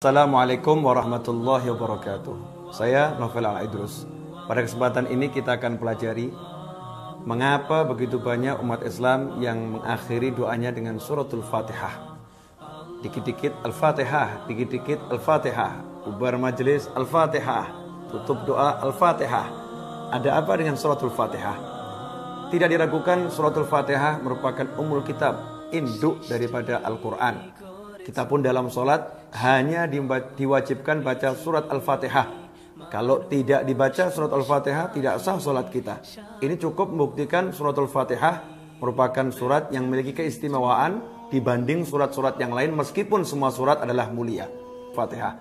Assalamualaikum warahmatullahi wabarakatuh. Saya novel Alaydrus. Pada kesempatan ini kita akan pelajari mengapa begitu banyak umat Islam yang mengakhiri doanya dengan suratul Fatihah. Dikit-dikit Al-Fatihah, dikit-dikit Al-Fatihah, bubar majelis Al-Fatihah, tutup doa Al-Fatihah. Ada apa dengan suratul Fatihah? Tidak diragukan suratul Fatihah merupakan ummul kitab, induk daripada Al-Quran. Kita pun dalam sholat hanya diwajibkan baca surat Al-Fatihah. Kalau tidak dibaca surat Al-Fatihah, tidak sah sholat kita. Ini cukup membuktikan surat Al-Fatihah merupakan surat yang memiliki keistimewaan dibanding surat-surat yang lain, meskipun semua surat adalah mulia. Fatihah.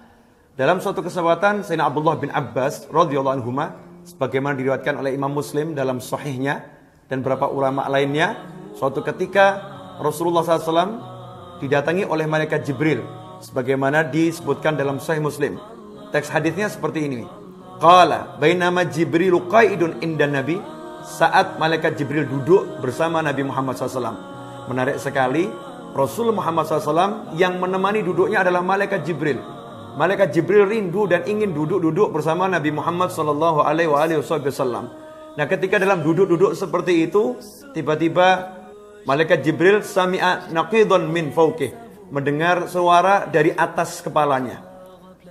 Dalam suatu kesempatan, Sayyidina Abdullah bin Abbas radhiyallahu anhuma, sebagaimana diriwayatkan oleh Imam Muslim dalam sahihnya dan beberapa ulama lainnya, suatu ketika Rasulullah SAW didatangi oleh malaikat Jibril, sebagaimana disebutkan dalam Sahih Muslim. Teks hadisnya seperti ini. Qala bainama Jibrilu qaidun indan Nabi, saat malaikat Jibril duduk bersama Nabi Muhammad SAW. Menarik sekali, Rasul Muhammad SAW yang menemani duduknya adalah malaikat Jibril. Malaikat Jibril rindu dan ingin duduk-duduk bersama Nabi Muhammad SAW. Nah, ketika dalam duduk-duduk seperti itu, tiba-tiba malaikat Jibril sami'a naqidun min fawqih, mendengar suara dari atas kepalanya.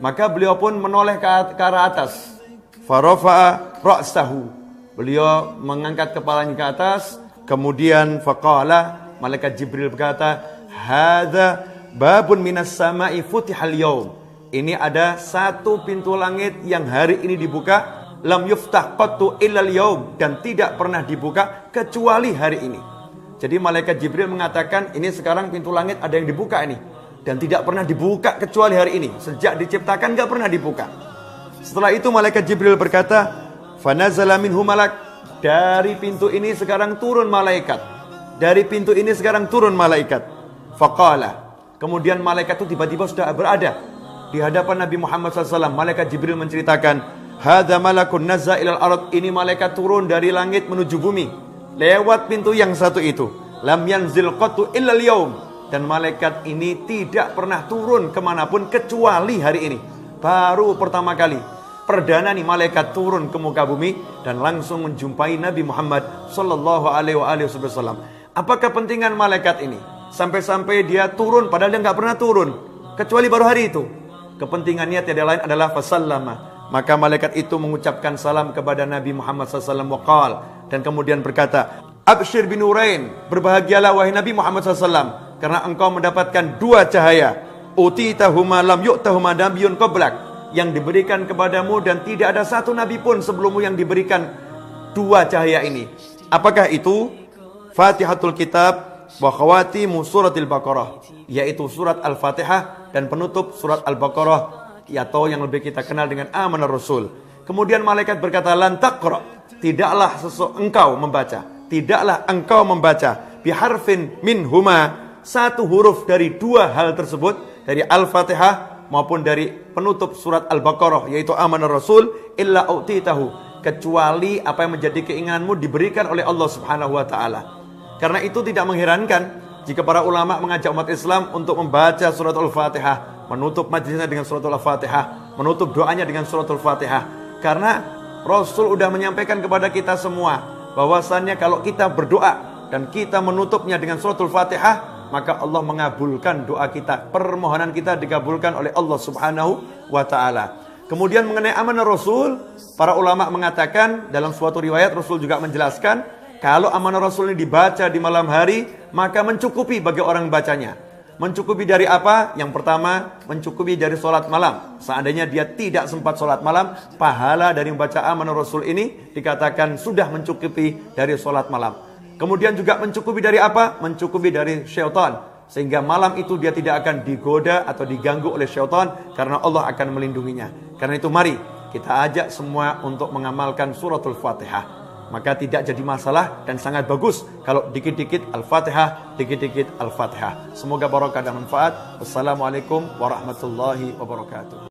Maka beliau pun menoleh ke arah atas. Farafa'a ra'sahu, beliau mengangkat kepalanya ke atas. Kemudian faqala, malaikat Jibril berkata, hadza babun minas sama'i futihal yaum. Ini ada satu pintu langit yang hari ini dibuka, lam yuftah qattu illal yaum, dan tidak pernah dibuka kecuali hari ini. Jadi malaikat Jibril mengatakan, ini sekarang pintu langit ada yang dibuka ini, dan tidak pernah dibuka kecuali hari ini. Sejak diciptakan gak pernah dibuka. Setelah itu malaikat Jibril berkata, fanazala minhu malak, dari pintu ini sekarang turun malaikat. Dari pintu ini sekarang turun malaikat. Faqala, kemudian malaikat itu tiba-tiba sudah berada di hadapan Nabi Muhammad SAW. Malaikat Jibril menceritakan, hadza malakun nazza ilal ard, ini malaikat turun dari langit menuju bumi lewat pintu yang satu itu. Lam yanzil qattu illal yaum, dan malaikat ini tidak pernah turun kemanapun kecuali hari ini. Baru pertama kali, perdana nih malaikat turun ke muka bumi dan langsung menjumpai Nabi Muhammad sallallahu alaihi wasallam. Apa kepentingan malaikat ini? Sampai-sampai dia turun padahal dia nggak pernah turun kecuali baru hari itu. Kepentingannya tiada lain adalah fasallama. Maka malaikat itu mengucapkan salam kepada Nabi Muhammad SAW waqal, dan kemudian berkata, abshir binurain, berbahagialah wahai Nabi Muhammad SAW, karena engkau mendapatkan dua cahaya. Utitahuma lam yu'tahuma nabiyyun qablak, yang diberikan kepadamu dan tidak ada satu nabi pun sebelummu yang diberikan dua cahaya ini. Apakah itu? Fatihatul kitab wa khawatimu suratil Baqarah, yaitu surat Al-Fatihah dan penutup surat Al-Baqarah, atau yang lebih kita kenal dengan Amanar Rasul. Kemudian malaikat berkata, lan taqra, tidaklah engkau membaca, tidaklah engkau membaca biharfin min huma, satu huruf dari dua hal tersebut, dari Al-Fatihah maupun dari penutup surat Al-Baqarah yaitu Amanar Rasul, illa utitahu, kecuali apa yang menjadi keinginanmu diberikan oleh Allah Subhanahu wa taala. Karena itu tidak mengherankan jika para ulama mengajak umat Islam untuk membaca surat Al-Fatihah, menutup majelisnya dengan surat Al-Fatihah, menutup doanya dengan surat Al-Fatihah. Karena Rasul sudah menyampaikan kepada kita semua bahwasannya kalau kita berdoa dan kita menutupnya dengan surat Al-Fatihah, maka Allah mengabulkan doa kita, permohonan kita dikabulkan oleh Allah Subhanahu wa taala. Kemudian mengenai Amanar Rasul, para ulama mengatakan, dalam suatu riwayat Rasul juga menjelaskan, kalau Amanar Rasul ini dibaca di malam hari, maka mencukupi bagi orang bacanya. Mencukupi dari apa? Yang pertama, mencukupi dari sholat malam. Seandainya dia tidak sempat sholat malam, pahala dari membaca Amanar Rasul ini dikatakan sudah mencukupi dari sholat malam. Kemudian juga mencukupi dari apa? Mencukupi dari syaitan, sehingga malam itu dia tidak akan digoda atau diganggu oleh syaitan, karena Allah akan melindunginya. Karena itu mari kita ajak semua untuk mengamalkan suratul Fatihah. Maka tidak jadi masalah dan sangat bagus kalau dikit-dikit Al-Fatihah, dikit-dikit Al-Fatihah. Semoga barokah dan manfaat. Wassalamualaikum warahmatullahi wabarakatuh.